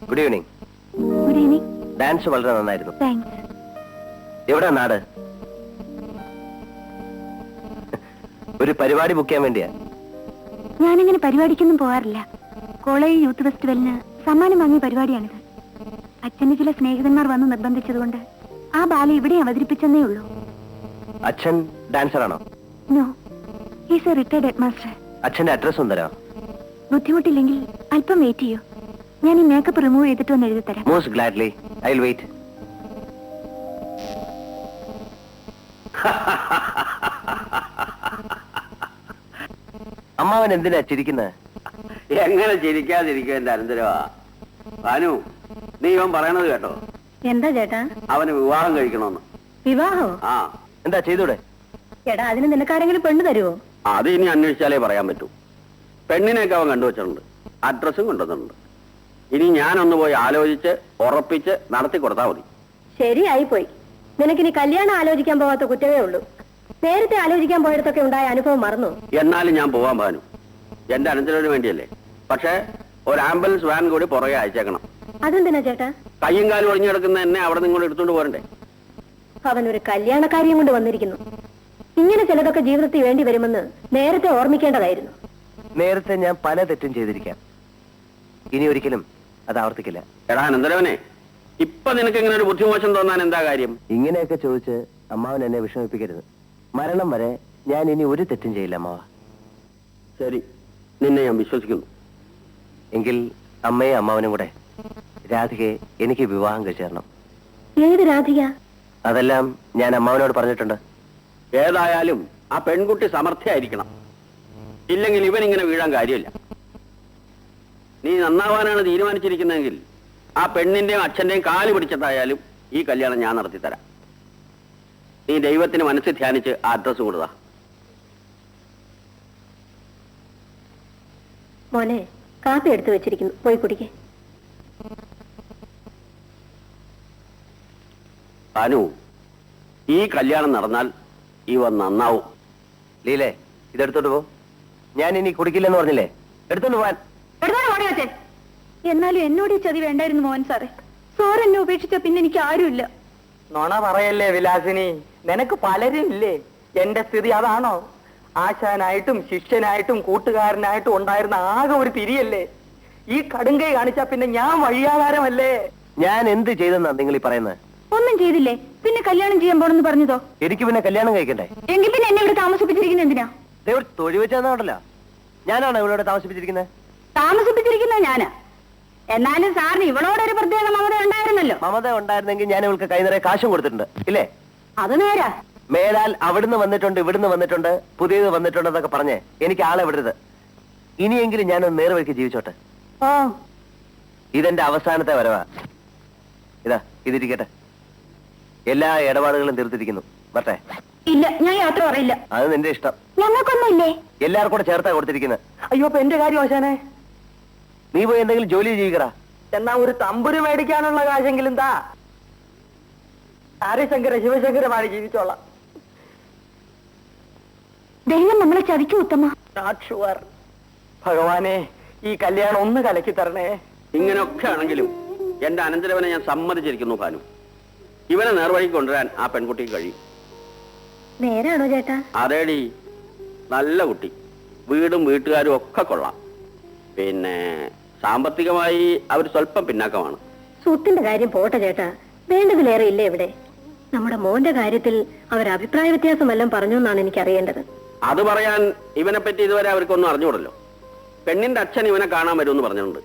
Good evening. Good evening. Dance വളരെ നന്നായിരുന്നു. Thanks. എവിടാ നാട്? ഒരു പരിപാടി ബുക്ക് ചെയ്യാൻ വേണ്ടിയാ. ഞാനിങ്ങനെ പരിപാടിക്കൊന്നും പോകാറില്ല. കോളേജ് യൂത്ത് ഫെസ്റ്റിവലിന് സമ്മാനം വാങ്ങിയ പരിപാടിയാണിത്. അച്ഛന്റെ ചില സ്നേഹിതന്മാർ വന്ന് നിർബന്ധിച്ചതുകൊണ്ട് ആ ബാല ഇവിടെ അവതരിപ്പിച്ചെന്നേ ഉള്ളൂ. അച്ഛൻ ഡാൻസറാണോ? No, is a retired headmaster. അച്ഛന്റെ അഡ്രസ് ഒന്ന് തരാം. ബുദ്ധിമുട്ടില്ലെങ്കിൽ അല്പം വെയിറ്റ് ചെയ്യൂ. ഞാൻ ഈ മേക്കപ്പ് റിമൂവ് ചെയ്തിട്ട് ഒന്ന് എഴുതി തരാം. Most gladly, I will wait. അമ്മാവൻ എന്തിനാ ചിരിക്കുന്നത്? എങ്ങനെ ചിരിക്കാതിരിക്കും എന്റെ അനന്തരവാ. ഭാനു, നീ ഇവൻ പറയണത് കേട്ടോ? എന്താ ചേട്ടാ? അവന് വിവാഹം കഴിക്കണമെന്ന്. വിവാഹോ? ആ. എന്താ ചെയ്തൂടെ? ചേട്ടാ, അതിന് നിനക്കാരെങ്കിലും പെണ്ണ് തരുമോ? അത് ഇനി അന്വേഷിച്ചാലേ പറയാൻ പറ്റൂ. പെണ്ണിനെയൊക്കെ അവൻ കണ്ടുവച്ചിട്ടുണ്ട്, അഡ്രസ്സും കൊണ്ടുവന്നിട്ടുണ്ട്. ഇനി ഞാനൊന്ന് പോയി ആലോചിച്ച് ഉറപ്പിച്ച് നടത്തി കൊടുത്താൽ മതി. ശരിയായി പോയി. നിനക്കിനി കല്യാണം ആലോചിക്കാൻ പോകാത്ത കുറ്റമേ ഉള്ളൂ. നേരത്തെ ആലോചിക്കാൻ പോയിടത്തൊക്കെ ഉണ്ടായ അനുഭവം മറന്നു. എന്നാലും ഞാൻ പോവാൻ ഭാനു, എന്റെ അനന്തരവിന് വേണ്ടിയല്ലേ. പക്ഷേ ഒരു ആംബുലൻസ് വാൻ കൂടി പുറകെ അയച്ചേക്കണം. അതെന്തിനാ ചേട്ടാ? കയ്യും കാലും ഒഴിഞ്ഞു കിടക്കുന്ന എന്നെ അവിടെ നിങ്ങോട്ട് എടുത്തോണ്ട് പോരണ്ടേ? അവൻ ഒരു കല്യാണക്കാരിയും കൊണ്ട് വന്നിരിക്കുന്നു. ഇങ്ങനെ ചിലതൊക്കെ ജീവിതത്തിൽ വേണ്ടി വരുമെന്ന് നേരത്തെ ഓർമ്മിക്കേണ്ടതായിരുന്നു. നേരത്തെ ഞാൻ പല തെറ്റും ചെയ്തിരിക്കാം. ഇനി ഒരിക്കലും അത് ആവർത്തിക്കില്ല. എടാ അനന്തരവനെ, ഇപ്പൊ നിനക്ക് ഇങ്ങനെ ഒരു ബുദ്ധിമോശം തോന്നാൻ എന്താ കാര്യം? ഇങ്ങനെയൊക്കെ ചോദിച്ച് അമ്മാവൻ എന്നെ വിഷമിപ്പിക്കരുത്. മരണം വരെ ഞാൻ ഇനി ഒരു തെറ്റും ചെയ്യില്ല അമ്മാവ. ശരി, നിന്നെ ഞാൻ വിശ്വസിക്കുന്നു. എങ്കിൽ അമ്മയും അമ്മാവനും കൂടെ രാധികയെ എനിക്ക് വിവാഹം കഴിച്ചു തരണം. ഏത് രാധിക? അതെല്ലാം ഞാൻ അമ്മാവനോട് പറഞ്ഞിട്ടുണ്ട്. ഏതായാലും ആ പെൺകുട്ടി സമർത്ഥയായിരിക്കണം. ഇല്ലെങ്കിൽ ഇവനിങ്ങനെ വീഴാൻ കാര്യമില്ല. നീ നന്നാവാനാണ് തീരുമാനിച്ചിരിക്കുന്നതെങ്കിൽ ആ പെണ്ണിന്റെയും അച്ഛന്റെയും കാല് പിടിച്ചിട്ടായാലും ഈ കല്യാണം ഞാൻ നടത്തിത്തരാം. നീ ദൈവത്തിന് മനസ്സിൽ ധ്യാനിച്ച് ആ അഡ്രസ് കൊടുതാ. മോനെ, കാപ്പി എടുത്തു വെച്ചിരിക്കുന്നു, പോയി കുടിക്കേ. അനു, ഈ കല്യാണം നടന്നാൽ ഇവ നന്നാവും. ലീലേ, ഇതെടുത്തോട്ട് പോ. ഞാൻ ഇനി കുടിക്കില്ലെന്ന് പറഞ്ഞില്ലേ? എടുത്തോണ്ട് പോവാൻ. എന്നാലും എന്നോട് ഈ ചതി വേണ്ടായിരുന്നു മോഹൻ സാറേ. സാർ എന്നെ ഉപേക്ഷിച്ച പിന്നെ എനിക്ക് ആരുമില്ല. നോണ പറയല്ലേ വിലാസിനി, നിനക്ക് പലരും ഇല്ലേ? എന്റെ സ്ഥിതി അതാണോ? ആശാനായിട്ടും ശിഷ്യനായിട്ടും കൂട്ടുകാരനായിട്ടും ഉണ്ടായിരുന്ന ആകെ ഒരു തിരിയല്ലേ? ഈ കടുങ്കൈ കാണിച്ചാ പിന്നെ ഞാൻ വഴിയാധാരമല്ലേ? ഞാൻ എന്ത് ചെയ്തെന്നാ നിങ്ങൾ ഈ പറയുന്നത്? ഒന്നും ചെയ്തില്ലേ, പിന്നെ കല്യാണം ചെയ്യാൻ പോണെന്ന് പറഞ്ഞതോ? എനിക്ക് പിന്നെ കല്യാണം കഴിക്കണ്ടേ? എങ്കിൽ പിന്നെ എന്നെ ഇവിടെ താമസിപ്പിച്ചിരിക്കുന്നത് എന്തിനാ? തൊഴിൽ വെച്ചാണല്ലോ. ഞാനാണ് ഇവളോട് താമസിപ്പിച്ചിരിക്കുന്നത്. താമസിപ്പിച്ചിരിക്കുന്നത് ഞാനാ. എന്നാലും സാറിന് ഇവളോടൊരു പ്രത്യേക മമത ഉണ്ടായിരുന്നല്ലോ. മമത ഉണ്ടായിരുന്നെങ്കിൽ ഞാൻ ഇവൾക്ക് കൈ നിറയെ കാശും കൊടുത്തിട്ടുണ്ട്, ഇല്ലേ? അത് നേരാ. മേലാൽ അവിടുന്ന് വന്നിട്ടുണ്ട്, ഇവിടുന്ന് വന്നിട്ടുണ്ട്, പുതിയത് വന്നിട്ടുണ്ട് എന്നൊക്കെ പറഞ്ഞ് എനിക്ക് ആളെ വിടരുത്. ഇനിയെങ്കിലും ഞാനൊന്ന് നേർവഴിക്ക് ജീവിച്ചോട്ടെ. ഓ, ഇതെന്റെ അവസാനത്തെ വരവാ. ഇതാ, ഇതിരിക്കട്ടെ. എല്ലാ ഇടപാടുകളും തീർത്തിരിക്കുന്നു. വരട്ടെ? ഇല്ല, ഞാൻ യാത്ര പറയില്ല. അത് നിന്റെ ഇഷ്ടം. ഞങ്ങൾക്കൊന്നുമില്ലേ? എല്ലാവർക്കും കൂടെ ചേർത്താ കൊടുത്തിരിക്കുന്നത്. അയ്യോ, അപ്പൊ എന്റെ കാര്യം ആശാനെ. നീ പോയി എന്തെങ്കിലും ജോലി ജീവിക്കടാ. എന്നാ ഒരു തമ്പുരു മേടിക്കാനുള്ള കാശെങ്കിലും താ. ഹരിശങ്കര ശിവശങ്കരമാണ് ജീവിച്ചോളാം. ദൈവം നമ്മളെ ചതിക്കും ഉത്തമ. Not sure. ഭഗവാനെ, ഈ കല്യാണം ഒന്ന് കലക്കി തരണേ. ഇങ്ങനെയൊക്കെ ആണെങ്കിലും എന്റെ അനന്തരവനെ ഞാൻ സമ്മതിച്ചിരിക്കുന്നു ഭാനു. ഇവനെ നേർവഴിക്ക് കൊണ്ടുവരാൻ ആ പെൺകുട്ടിക്ക് കഴിയും. നേരാണോ ചേട്ടാ? അതേടി, നല്ല കുട്ടി, വീടും വീട്ടുകാരും ഒക്കെ കൊള്ളാം. പിന്നെ സാമ്പത്തികമായി അവർ സ്വല്പം പിന്നാക്കമാണ്. സ്വത്തിന്റെ കാര്യം പോട്ടെ ചേട്ടാ, വേണ്ടതിലേറെ ഇല്ലേ ഇവിടെ? നമ്മുടെ മോന്റെ കാര്യത്തിൽ അവർ അഭിപ്രായ വ്യത്യാസം വല്ലതും പറഞ്ഞു എന്നാണ് എനിക്ക് അറിയേണ്ടത്. അത് പറയാൻ ഇവനെ പറ്റി ഇതുവരെ അവർക്കൊന്നും അറിഞ്ഞൂടല്ലോ. പെണ്ണിന്റെ അച്ഛൻ ഇവനെ കാണാൻ വരുമെന്ന് പറഞ്ഞിട്ടുണ്ട്.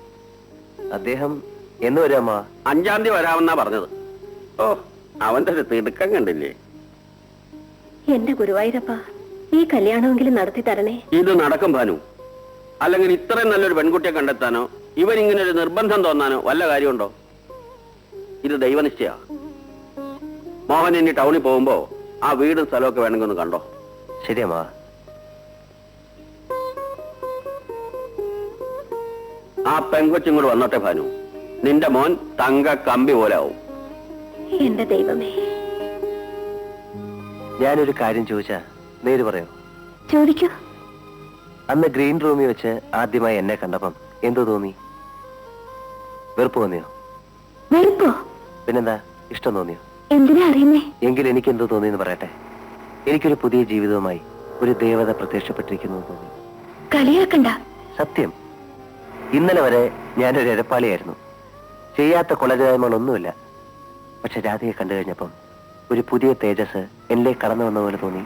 അദ്ദേഹം എന്ന് വരും അമ്മ? 5-ാം തീയതി വരാമെന്നാ പറഞ്ഞത്. ഓ, അവന്റെ ഒരു തിടുക്കം കണ്ടില്ലേ? എന്റെ ഗുരുവായൂരപ്പ, ഈ കല്യാണമെങ്കിലും നടത്തി തരണേ. ഇത് നടക്കും ഭാനു. അല്ലെങ്കിൽ ഇത്രയും നല്ലൊരു പെൺകുട്ടിയെ കണ്ടെത്താനോ ഇവൻ ഇങ്ങനെ ഒരു നിർബന്ധം തോന്നാനോ വല്ല കാര്യമുണ്ടോ? ഇത് ദൈവനിശ്ചയാ. മോഹൻ ഇനി ടൗണിൽ പോകുമ്പോ ആ വീടും സ്ഥലമൊക്കെ വേണമെങ്കിൽ ഒന്ന് കണ്ടോ. ശരി അമ്മ. ആ പെൺകൊച്ചും കൂടെ വന്നോട്ടെ ഭാനു. നിന്റെ മോൻ തങ്ക കമ്പി പോലെ ആവും. എന്റെ ദൈവമേ. ഞാനൊരു കാര്യം ചോദിച്ചാ നേര് പറയോ? ചോദിക്കൂ. അന്ന് ഗ്രീൻ റൂമിൽ വെച്ച് ആദ്യമായി എന്നെ കണ്ടപ്പം എന്തോ തോന്നി? വെറുപ്പ് തോന്നിയോ? വെറുപ്പോ? പിന്നെന്താ, ഇഷ്ടം തോന്നിയോ? എന്തിനാ അറിയുന്നേ? എങ്കിൽ എനിക്ക് എന്തോ തോന്നിയെന്ന് പറയട്ടെ. എനിക്കൊരു പുതിയ ജീവിതവുമായി ഒരു ദേവത പ്രത്യക്ഷപ്പെട്ടിരിക്കുന്നു തോന്നി. കളിയാക്കണ്ട. സത്യം, ഇന്നലെ വരെ ഞാനൊരു എരപ്പാളിയായിരുന്നു. ചെയ്യാത്ത കൊലജായ്മകളൊന്നുമില്ല. പക്ഷെ രാധയെ കണ്ടു കഴിഞ്ഞപ്പം ഒരു പുതിയ തേജസ് എന്നിലേക്ക് കടന്നു വന്ന പോലെ തോന്നി.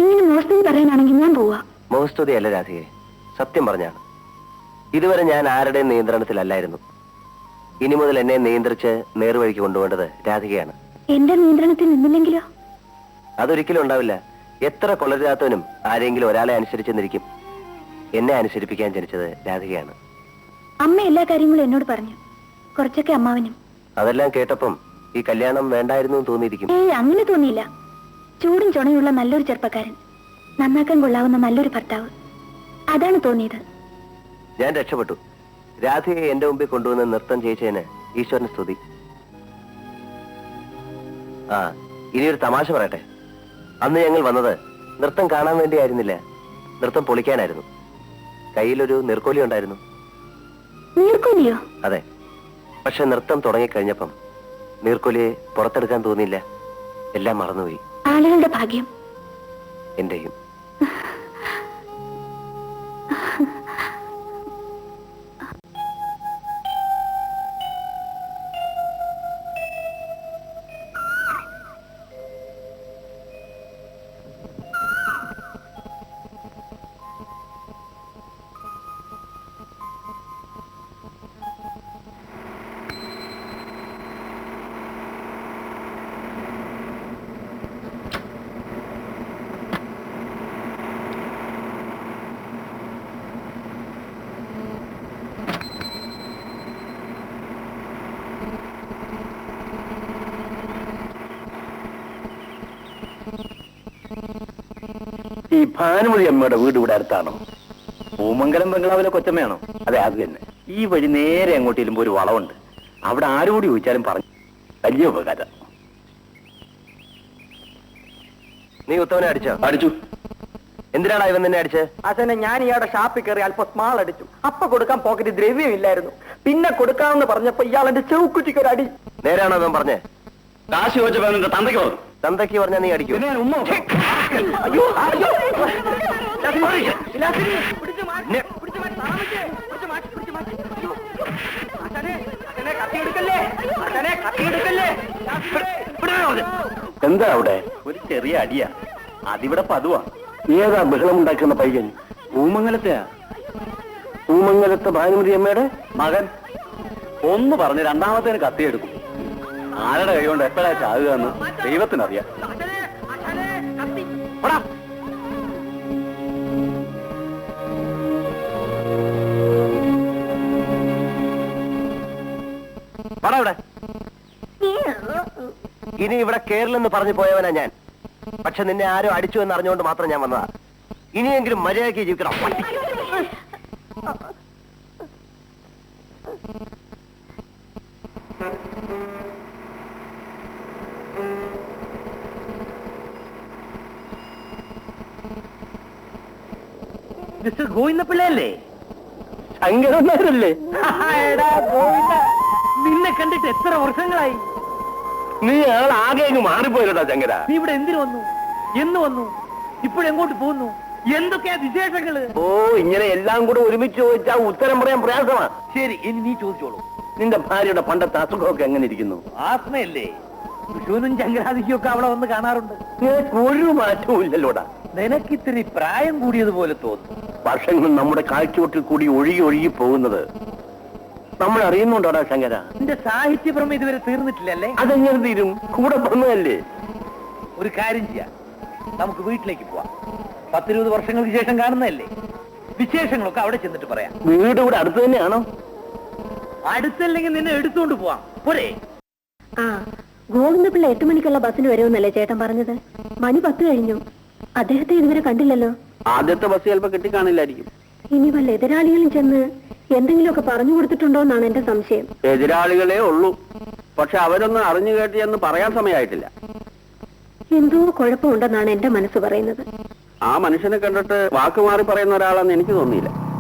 ഇങ്ങനെ മോശം പറയാനാണെങ്കിൽ ഞാൻ പോവാ. മോഹസ്തുതിയല്ല രാധയെ, സത്യം പറഞ്ഞാണ്. ഇതുവരെ ഞാൻ ആരുടെയും നിയന്ത്രണത്തിലല്ലായിരുന്നു. ഇനി മുതൽ എന്നെ നിയന്ത്രിച്ച് നേർവഴിക്ക് കൊണ്ടുപോകേണ്ടത് രാധികയാണ്. എന്റെ നിയന്ത്രണത്തിൽ നിന്നില്ലെങ്കിലോ? അതൊരിക്കലും ഉണ്ടാവില്ല. എത്ര കൊള്ളരുതാത്തവനും ആരെങ്കിലും ഒരാളെ അനുസരിച്ചെന്നിരിക്കും. എന്നെ അനുസരിപ്പിക്കാൻ ജനിച്ചത് രാധികയാണ്. അമ്മ എല്ലാ കാര്യങ്ങളും എന്നോട് പറഞ്ഞു, കുറച്ചൊക്കെ അമ്മാവനും. അതെല്ലാം കേട്ടപ്പം ഈ കല്യാണം വേണ്ടായിരുന്നു എന്ന് തോന്നിയിരിക്കും. അങ്ങനെ തോന്നിയില്ല. ചൂടും ചുണയുള്ള നല്ലൊരു ചെറുപ്പക്കാരൻ, നന്നാക്കാൻ കൊള്ളാവുന്ന നല്ലൊരു ഭർത്താവ്, അതാണ് തോന്നിയത്. ഞാൻ രക്ഷപ്പെട്ടു. രാധയെ എന്റെ മുമ്പിൽ കൊണ്ടുവന്ന് നൃത്തം ചെയ്യിച്ചതിന് ഈശ്വരന് സ്തുതി. ആ, ഇനിയൊരു തമാശ പറയട്ടെ. അന്ന് ഞങ്ങൾ വന്നത് നൃത്തം കാണാൻ വേണ്ടിയായിരുന്നില്ല, നൃത്തം പൊളിക്കാനായിരുന്നു. കയ്യിലൊരു നീർക്കോലി ഉണ്ടായിരുന്നു. നീർക്കോലിയോ? അതെ. പക്ഷെ നൃത്തം തുടങ്ങിക്കഴിഞ്ഞപ്പം നീർക്കോലിയെ പുറത്തെടുക്കാൻ തോന്നിയില്ല. എല്ലാം മറന്നുപോയി. ആളുകളുടെ ഭാഗ്യം. എന്റെയും. ഈ ഭാനുമതി അമ്മയുടെ വീട് ഇവിടെ അടുത്താണോ? പൂമംഗലം ബംഗ്ലാവിലെ കൊച്ചമ്മയാണോ? അതെ, അത് തന്നെ. ഈ വഴി നേരെ അങ്ങോട്ട് ചെല്ലുമ്പോ ഒരു വളവുണ്ട്. അവിടെ ആരോട് ചോദിച്ചാലും പറഞ്ഞു. വലിയ ഉപകാരം. നീ ഉത്തവനെ അടിച്ചോ? അടിച്ചു. എന്തിനാണ് ഇവൻ നിന്നെ അടിച്ച്? അച്ഛനെ ഞാൻ ഇയാളുടെ ഷാപ്പിൽ കയറി അല്പം സ്മാൾ അടിച്ചു. അപ്പൊ കൊടുക്കാൻ പോക്കറ്റ് ദ്രവ്യമില്ലായിരുന്നു. പിന്നെ കൊടുക്കാമെന്ന് പറഞ്ഞപ്പോ ഇയാൾ എന്റെ ചെവുക്കുറ്റിക്ക് ഒരു അടി. നേരാണോ അവൻ പറഞ്ഞേ? കാശ് ചോദിച്ചപ്പോ നിന്റെ തന്തയ്ക്ക് പറഞ്ഞു. തന്തയ്ക്ക് പറഞ്ഞാ നീ അടിക്കും? എന്താ അവിടെ? ഒരു ചെറിയ അടിയാ. അതിവിടെ പതുവാ. ഏതാ ബഹളം ഉണ്ടാക്കുന്ന പയ്യൻ? പൂമംഗലത്തെയാ. പൂമംഗലത്തെ ഭാനുമതി അമ്മയുടെ മകൻ. ഒന്ന് പറഞ്ഞ് രണ്ടാമത്തേന് കത്തിയെടുക്കും. ആരുടെ കൈ കൊണ്ട് എപ്പോഴാ ചാകുക എന്ന് ദൈവത്തിനറിയാം. ഇവിടെ ഇനി ഇവിടെ കേരളെന്ന് പറഞ്ഞു പോയവനാ ഞാൻ. പക്ഷെ നിന്നെ ആരോ അടിച്ചു എന്ന് അറിഞ്ഞുകൊണ്ട് മാത്രം ഞാൻ വന്നതാ. ഇനിയെങ്കിലും മര്യാദയ്ക്ക് ജീവിക്കണം. മിസ്റ്റർ ഗോവിന്ദ പിള്ളയല്ലേ? ശങ്കരന്മാരല്ലേ? നിന്നെ കണ്ടിട്ട് എത്ര വർഷങ്ങളായി? നീ ആൾ ആകെ അങ്ങ് മാറിപ്പോയല്ലോടാ ശങ്കര. നീ ഇവിടെ എന്തിനു വന്നു? എന്ന് വന്നു? ഇപ്പോഴെങ്ങോട്ട് പോകുന്നു? എന്തൊക്കെയാ വിശേഷങ്ങള്? ഓ, ഇങ്ങനെ എല്ലാം കൂടെ ഒരുമിച്ച് ചോദിച്ചാൽ ഉത്തരം പറയാൻ പ്രയാസമാ. ശരി, ഇനി നീ ചോദിച്ചോളൂ. നിന്റെ ഭാര്യയുടെ പണ്ടത്തെ അസുഖമൊക്കെ എങ്ങനെ ഇരിക്കുന്നു? ആസ്മയല്ലേ? വിഷുവിനും ചങ്കരാതിക്കും ഒക്കെ അവിടെ വന്ന് കാണാറുണ്ട്. ഒരു മാറ്റവും ഇല്ലല്ലോടാ. നിനക്കിത്തിരി പ്രായം കൂടിയതുപോലെ തോന്നുന്നു. വർഷങ്ങൾ നമ്മുടെ കാഴ്ചവട്ടിൽ കൂടി ഒഴുകി ഒഴുകി പോകുന്നത് നമ്മൾ അറിയുന്നുണ്ടോടാ ശങ്കര? നിന്റെ സാഹിത്യപ്രമം ഇതുവരെ തീർന്നിട്ടില്ലല്ലേ? അതെങ്ങനെ തീരും? കൂടെ പറഞ്ഞതല്ലേ. ഒരു കാര്യം ചെയ്യാം, നമുക്ക് വീട്ടിലേക്ക് പോവാം. 10-20 വർഷങ്ങൾക്ക് ശേഷം കാണുന്നതല്ലേ? വിശേഷങ്ങളൊക്കെ അവിടെ ചെന്നിട്ട് പറയാം. വീട് ഇവിടെ അടുത്ത് തന്നെയാണോ? അടുത്തല്ലെങ്കിൽ നിന്നെ എടുത്തുകൊണ്ട് പോവാം. പോരെ? ആ, ഗോവിന്ദപിള്ള 8 മണിക്കുള്ള ബസ്സിന് വരുമെന്നല്ലേ ചേട്ടൻ പറഞ്ഞത്? മണി 10 കഴിഞ്ഞു. അദ്ദേഹത്തെ ഇതുവരെ കണ്ടില്ലല്ലോ. ആദ്യത്തെ ബസ് ചിലപ്പോ കിട്ടിക്കാണില്ലായിരിക്കും. ഇനി വല്ല എതിരാളികളും ചെന്ന് എന്തെങ്കിലുമൊക്കെ പറഞ്ഞു കൊടുത്തിട്ടുണ്ടോ എന്നാണ് എന്റെ സംശയം. എതിരാളികളെ ഉള്ളൂ. പക്ഷെ അവരൊന്നും അറിഞ്ഞു കേട്ടി എന്ന് പറയാൻ സമയമായിട്ടില്ല. എന്തോ കുഴപ്പമുണ്ടെന്നാണ് എന്റെ മനസ്സ് പറയുന്നത്. ആ മനുഷ്യനെ കണ്ടിട്ട് വാക്ക് മാറി പറയുന്ന ഒരാളാന്ന് എനിക്ക് തോന്നിയില്ല.